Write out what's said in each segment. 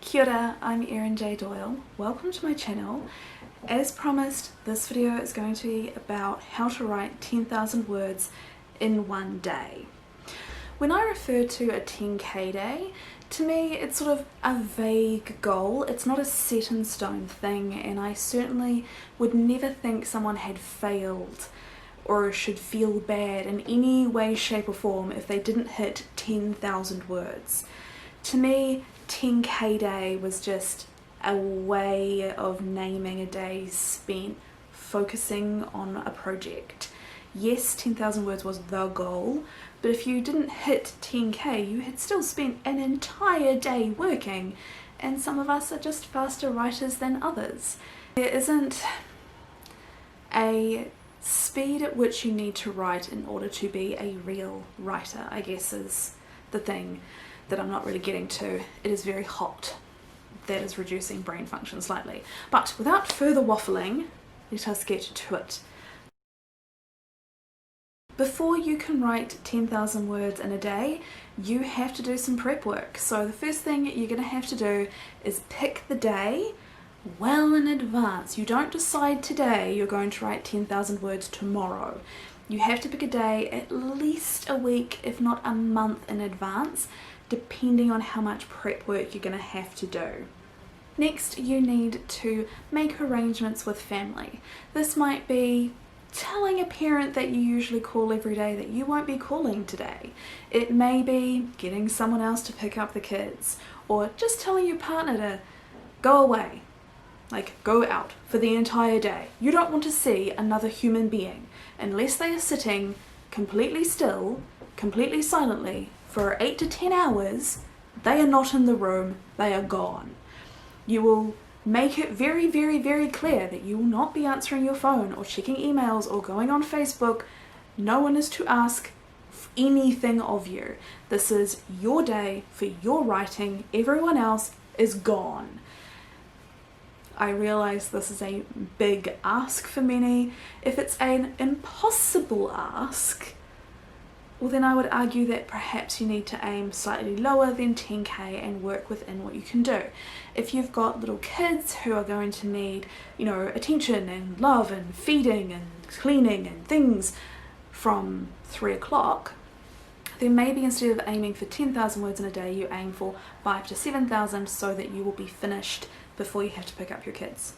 Kia ora, I'm Erin J. Doyle. Welcome to my channel. As promised, this video is going to be about how to write 10,000 words in one day. When I refer to a 10k day, to me it's sort of a vague goal. It's not a set in stone thing, and I certainly would never think someone had failed or should feel bad in any way, shape or form if they didn't hit 10,000 words. To me, 10k day was just a way of naming a day spent focusing on a project. Yes, 10,000 words was the goal, but if you didn't hit 10k, you had still spent an entire day working, and some of us are just faster writers than others. There isn't a speed at which you need to write in order to be a real writer, I guess is the thing that I'm not really getting to. It is very hot. That is reducing brain function slightly. But without further waffling, let us get to it. Before you can write 10,000 words in a day, you have to do some prep work. So the first thing you're going to have to do is pick the day well in advance. You don't decide today you're going to write 10,000 words tomorrow. You have to pick a day at least a week, if not a month in advance, depending on how much prep work you're going to have to do. Next, you need to make arrangements with family. This might be telling a parent that you usually call every day that you won't be calling today. It may be getting someone else to pick up the kids, or just telling your partner to go away. Like, go out for the entire day. You don't want to see another human being unless they are sitting completely still, completely silently for 8 to 10 hours. They are not in the room, they are gone. You will make it very, very, very clear that you will not be answering your phone or checking emails or going on Facebook. No one is to ask anything of you. This is your day for your writing. Everyone else is gone. I realize this is a big ask for many. If it's an impossible ask, well then I would argue that perhaps you need to aim slightly lower than 10k and work within what you can do. If you've got little kids who are going to need, attention and love and feeding and cleaning and things from 3 o'clock, then maybe instead of aiming for 10,000 words in a day, you aim for 5 to 7,000 so that you will be finished before you have to pick up your kids.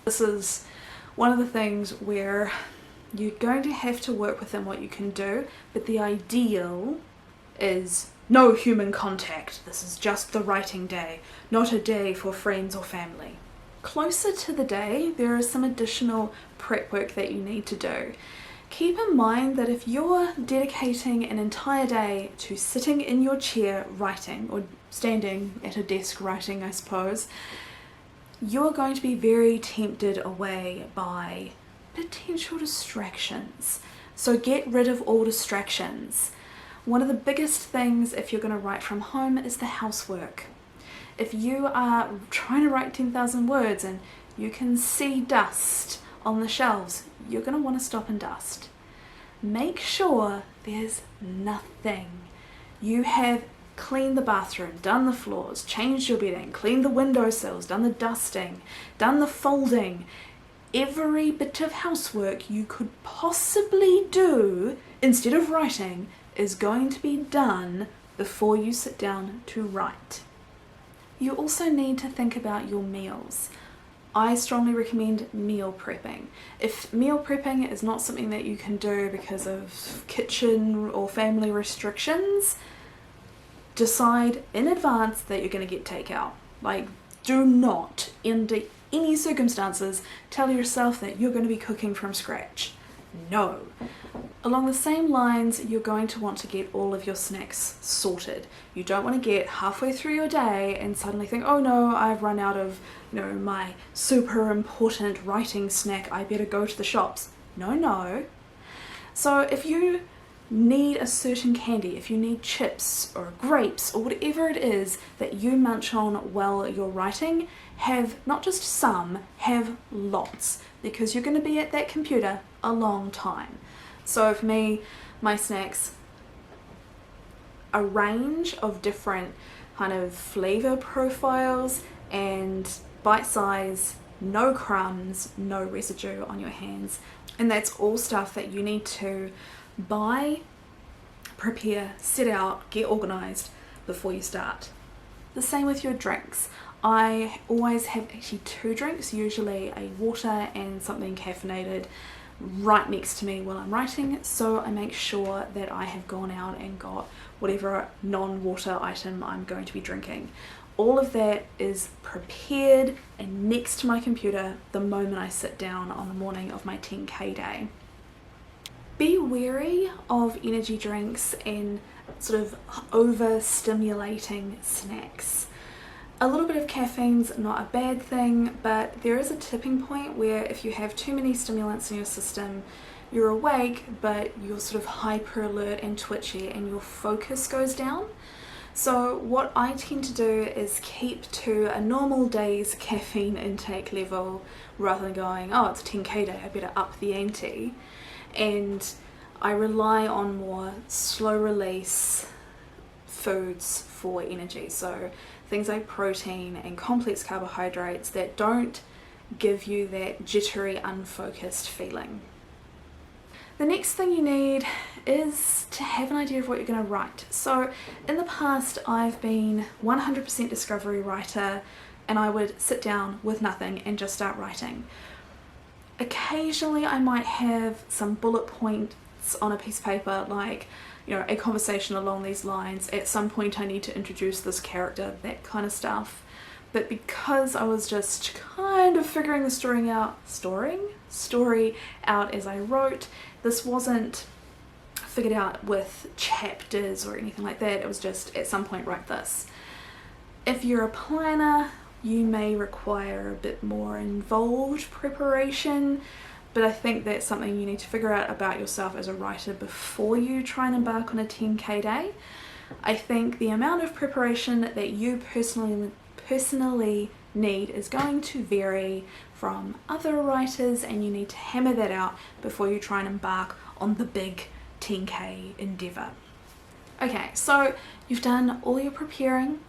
This is one of the things where you're going to have to work within what you can do, but the ideal is no human contact. This is just the writing day, not a day for friends or family. Closer to the day, there is some additional prep work that you need to do. Keep in mind that if you're dedicating an entire day to sitting in your chair writing, or standing at a desk writing, I suppose, you're going to be very tempted away by potential distractions. So get rid of all distractions. One of the biggest things if you're going to write from home is the housework. If you are trying to write 10,000 words and you can see dust on the shelves, you're going to want to stop and dust. Make sure there's nothing. You have cleaned the bathroom, done the floors, changed your bedding, cleaned the windowsills, done the dusting, done the folding. Every bit of housework you could possibly do instead of writing is going to be done before you sit down to write. You also need to think about your meals. I strongly recommend meal prepping. If meal prepping is not something that you can do because of kitchen or family restrictions, decide in advance that you're going to get takeout. Like, do not, under any circumstances, tell yourself that you're going to be cooking from scratch. No. Along the same lines, you're going to want to get all of your snacks sorted. You don't want to get halfway through your day and suddenly think, oh no, I've run out of, my super important writing snack, I better go to the shops. No. So if you need a certain candy, if you need chips or grapes or whatever it is that you munch on while you're writing, have not just some, have lots, because you're going to be at that computer a long time. So for me, my snacks, a range of different kind of flavor profiles and bite size, no crumbs, no residue on your hands. And that's all stuff that you need to buy, prepare, set out, get organized before you start. The same with your drinks. I always have actually 2 drinks, usually a water and something caffeinated, right next to me while I'm writing, so I make sure that I have gone out and got whatever non-water item I'm going to be drinking. All of that is prepared and next to my computer the moment I sit down on the morning of my 10k day. Be wary of energy drinks and sort of overstimulating snacks. A little bit of caffeine's not a bad thing, but there is a tipping point where if you have too many stimulants in your system, you're awake, but you're sort of hyper alert and twitchy and your focus goes down. So what I tend to do is keep to a normal day's caffeine intake level rather than going, oh, it's a 10k day, I better up the ante. And I rely on more slow release foods for energy. So things like protein and complex carbohydrates that don't give you that jittery, unfocused feeling. The next thing you need is to have an idea of what you're going to write. So in the past I've been 100% discovery writer, and I would sit down with nothing and just start writing. Occasionally I might have some bullet points on a piece of paper, like, you know, a conversation along these lines, at some point I need to introduce this character, that kind of stuff. But because I was just kind of figuring the story out as I wrote, this wasn't figured out with chapters or anything like that. It was just at some point write this. If you're a planner, you may require a bit more involved preparation, but I think that's something you need to figure out about yourself as a writer before you try and embark on a 10k day. I think the amount of preparation that you personally need is going to vary from other writers, and you need to hammer that out before you try and embark on the big 10k endeavor. Okay, so you've done all your preparing.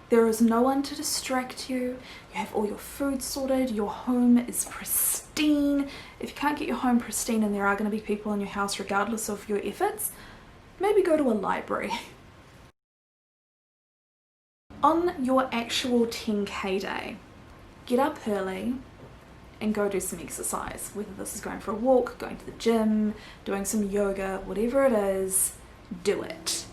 There is no one to distract you. You have all your food sorted. Your home is pristine. If you can't get your home pristine and there are going to be people in your house regardless of your efforts, maybe go to a library. On your actual 10k day, get up early and go do some exercise. Whether this is going for a walk, going to the gym, doing some yoga, whatever it is, do it.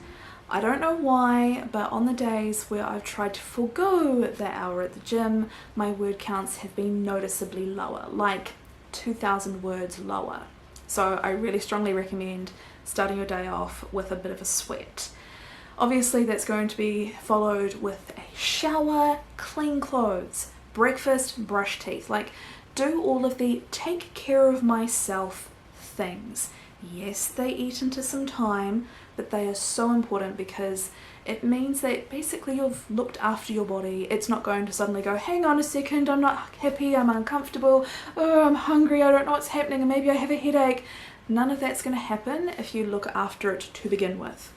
I don't know why, but on the days where I've tried to forego the hour at the gym, my word counts have been noticeably lower, like 2,000 words lower. So I really strongly recommend starting your day off with a bit of a sweat. Obviously that's going to be followed with a shower, clean clothes, breakfast, brush teeth. Like, do all of the take care of myself things. Yes, they eat into some time, but they are so important because it means that basically you've looked after your body. It's not going to suddenly go, hang on a second, I'm not happy, I'm uncomfortable, oh, I'm hungry, I don't know what's happening, and maybe I have a headache. None of that's going to happen if you look after it to begin with.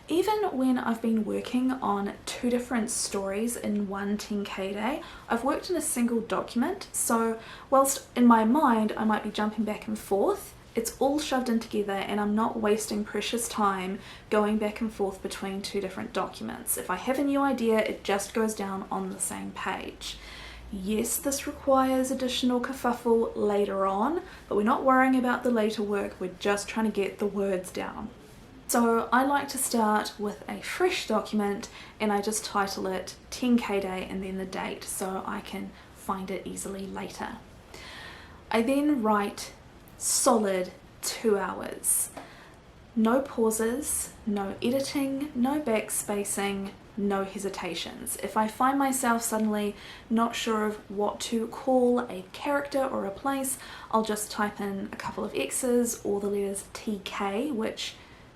Even when I've been working on 2 different stories in one 10k day, I've worked in a single document, so whilst in my mind I might be jumping back and forth, it's all shoved in together and I'm not wasting precious time going back and forth between 2 different documents. If I have a new idea, it just goes down on the same page. Yes, this requires additional kerfuffle later on, but we're not worrying about the later work, we're just trying to get the words down. So I like to start with a fresh document and I just title it 10k day and then the date so I can find it easily later. I then write solid 2 hours. No pauses, no editing, no backspacing, no hesitations. If I find myself suddenly not sure of what to call a character or a place, I'll just type in a couple of X's or the letters TK, which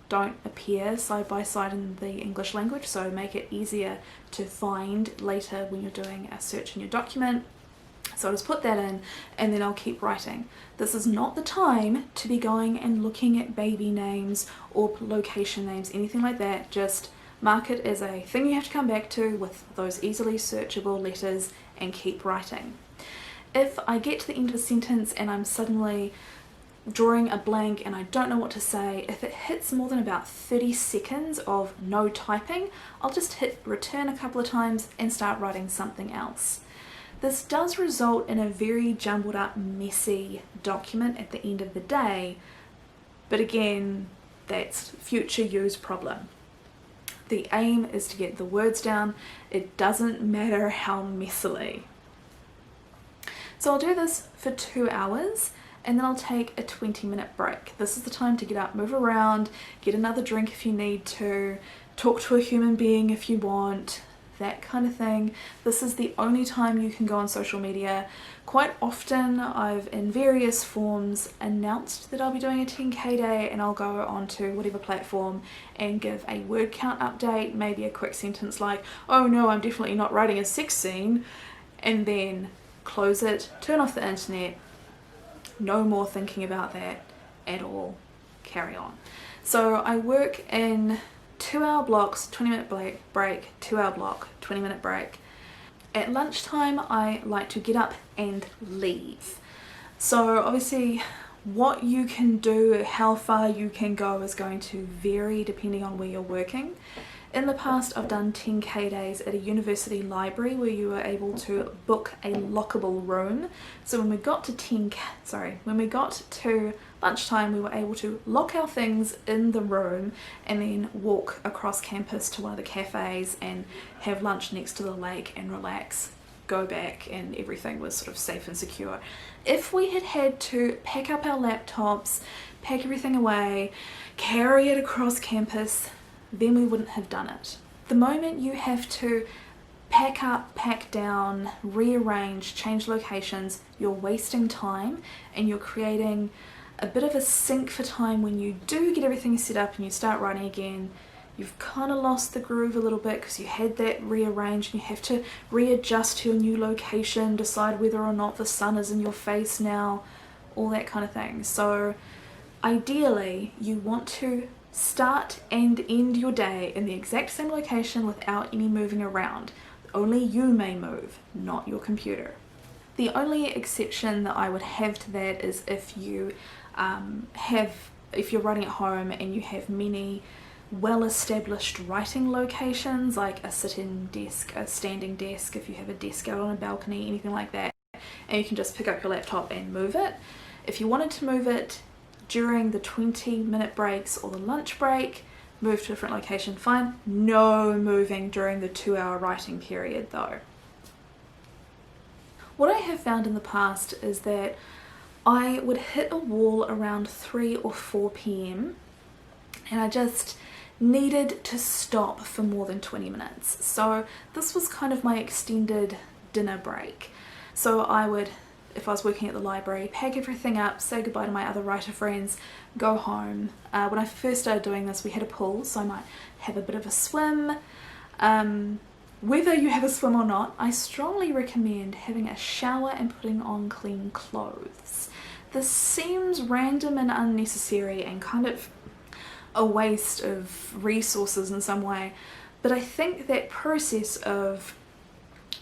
don't appear side by side in the English language, so make it easier to find later when you're doing a search in your document. So I'll just put that in and then I'll keep writing. This is not the time to be going and looking at baby names or location names, anything like that. Just Mark it as a thing you have to come back to with those easily searchable letters and keep writing. If I get to the end of a sentence and I'm suddenly drawing a blank and I don't know what to say, if it hits more than about 30 seconds of no typing, I'll just hit return a couple of times and start writing something else. This does result in a very jumbled up, messy document at the end of the day, but again, that's future you's problem. The aim is to get the words down. It doesn't matter how messily. So I'll do this for 2 hours and then I'll take a 20-minute break. This is the time to get up, move around, get another drink if you need to, talk to a human being if you want, that kind of thing. This is the only time you can go on social media. Quite often I've in various forms announced that I'll be doing a 10k day, and I'll go onto whatever platform and give a word count update, maybe a quick sentence like, oh no, I'm definitely not writing a sex scene, and then close it, turn off the internet, no more thinking about that at all, carry on. So I work in 2-hour blocks, 20-minute break, 2-hour block, 20-minute break. At lunchtime I like to get up and leave. So obviously what you can do, how far you can go is going to vary depending on where you're working. In the past I've done 10k days at a university library where you were able to book a lockable room. So when we got to lunchtime we were able to lock our things in the room and then walk across campus to one of the cafes and have lunch next to the lake and relax, go back, and everything was sort of safe and secure. If we had had to pack up our laptops, pack everything away, carry it across campus, then we wouldn't have done it. The moment you have to pack up, pack down, rearrange, change locations, you're wasting time and you're creating a bit of a sink for time when you do get everything set up and you start writing again. You've kind of lost the groove a little bit because you had that rearranged and you have to readjust to your new location, decide whether or not the sun is in your face now, all that kind of thing. So ideally you want to start and end your day in the exact same location without any moving around. Only you may move, not your computer. The only exception that I would have to that is if you if you're writing at home and you have many well-established writing locations like a sitting desk, a standing desk, if you have a desk out on a balcony, anything like that, and you can just pick up your laptop and move it. If you wanted to move it during the 20-minute breaks or the lunch break, move to a different location, fine. No moving during the 2-hour writing period though. What I have found in the past is that I would hit a wall around 3 or 4 p.m. and I just needed to stop for more than 20 minutes. So this was kind of my extended dinner break. So I would, if I was working at the library, pack everything up, say goodbye to my other writer friends, go home. When I first started doing this, we had a pool, so I might have a bit of a swim. Whether you have a swim or not, I strongly recommend having a shower and putting on clean clothes. This seems random and unnecessary and kind of a waste of resources in some way, but I think that process of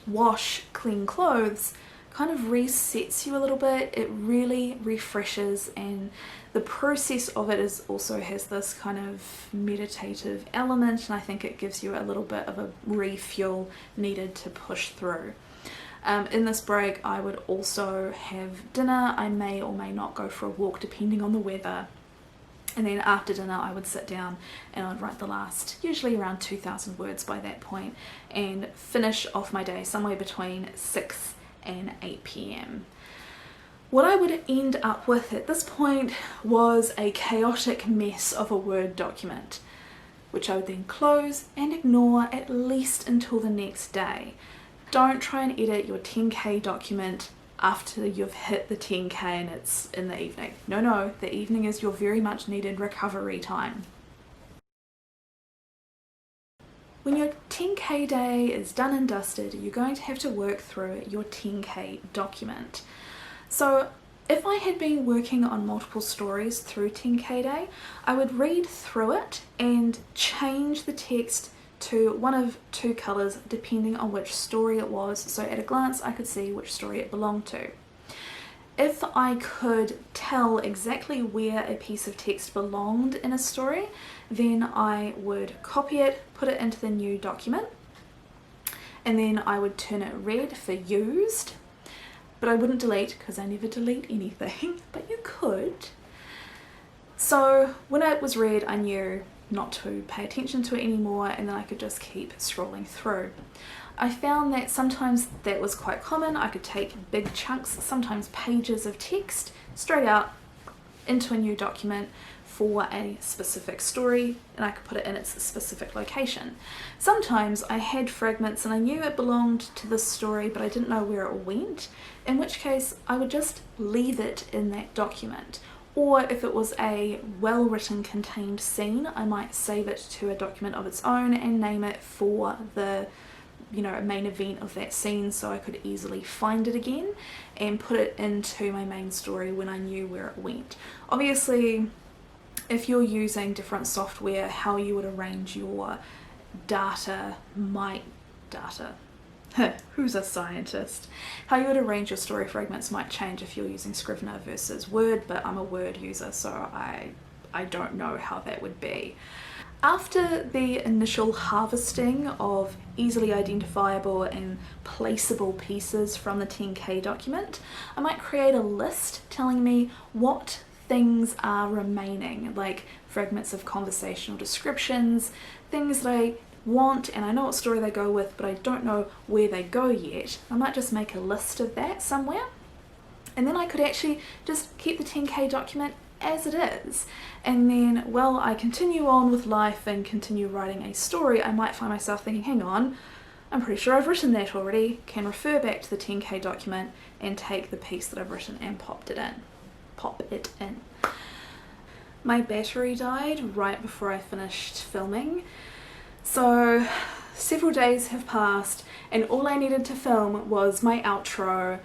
wash, clean clothes kind of resets you a little bit. It really refreshes, and the process of it is also has this kind of meditative element, and I think it gives you a little bit of a refuel needed to push through. In this break I would also have dinner. I may or may not go for a walk depending on the weather, and then after dinner I would sit down and I'd write the last, usually around 2,000 words by that point, and finish off my day somewhere between 6 and 8 p.m. What I would end up with at this point was a chaotic mess of a Word document, which I would then close and ignore at least until the next day. Don't try and edit your 10k document after you've hit the 10k and it's in the evening. No, the evening is your very much needed recovery time. When your 10k day is done and dusted, you're going to have to work through your 10k document. So if I had been working on multiple stories through 10k day, I would read through it and change the text to one of two colours depending on which story it was, so at a glance I could see which story it belonged to. If I could tell exactly where a piece of text belonged in a story, then I would copy it, put it into the new document, and then I would turn it red for used, but I wouldn't delete because I never delete anything, but you could. So when it was red, I knew not to pay attention to it anymore, and then I could just keep scrolling through. I found that sometimes that was quite common. I could take big chunks, sometimes pages of text, straight out into a new document for a specific story, and I could put it in its specific location. Sometimes I had fragments and I knew it belonged to this story, but I didn't know where it went, in which case I would just leave it in that document. Or if it was a well-written contained scene, I might save it to a document of its own and name it for the main event of that scene, so I could easily find it again and put it into my main story when I knew where it went. Obviously, if you're using different software, how you would arrange your data might who's a scientist? How you would arrange your story fragments might change if you're using Scrivener versus Word, but I'm a Word user, so I don't know how that would be. After the initial harvesting of easily identifiable and placeable pieces from the 10K document, I might create a list telling me what things are remaining, like fragments of conversational descriptions, things that I want and I know what story they go with, but I don't know where they go yet. I might just make a list of that somewhere, and then I could actually just keep the 10K document as it is, and then while I continue on with life and continue writing a story, I might find myself thinking, hang on, I'm pretty sure I've written that already, can refer back to the 10K document and take the piece that I've written and pop it in. My battery died right before I finished filming, so several days have passed and all I needed to film was my outro.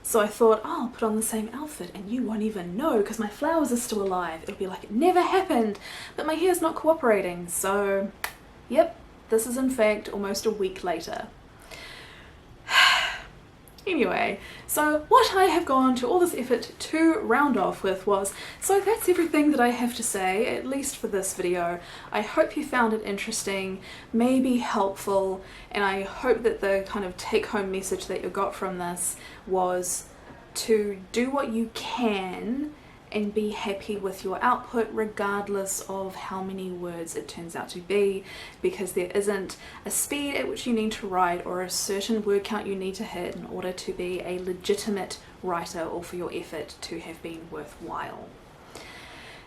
So I thought, oh, I'll put on the same outfit and you won't even know because my flowers are still alive. It'll be like it never happened, but my hair's not cooperating. So, yep, this is in fact almost a week later. Anyway, so what I have gone to all this effort to round off with was, so that's everything that I have to say, at least for this video. I hope you found it interesting, maybe helpful, and I hope that the kind of take-home message that you got from this was to do what you can and be happy with your output regardless of how many words it turns out to be, because there isn't a speed at which you need to write or a certain word count you need to hit in order to be a legitimate writer or for your effort to have been worthwhile.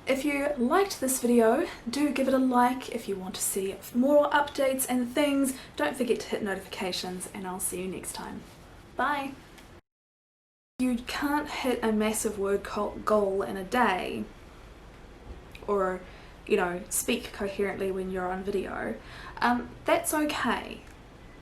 If you liked this video, do give it a like. If you want to see more updates and things, don't forget to hit notifications, and I'll see you next time. Bye! You can't hit a massive word goal in a day, or speak coherently when you're on video. That's okay.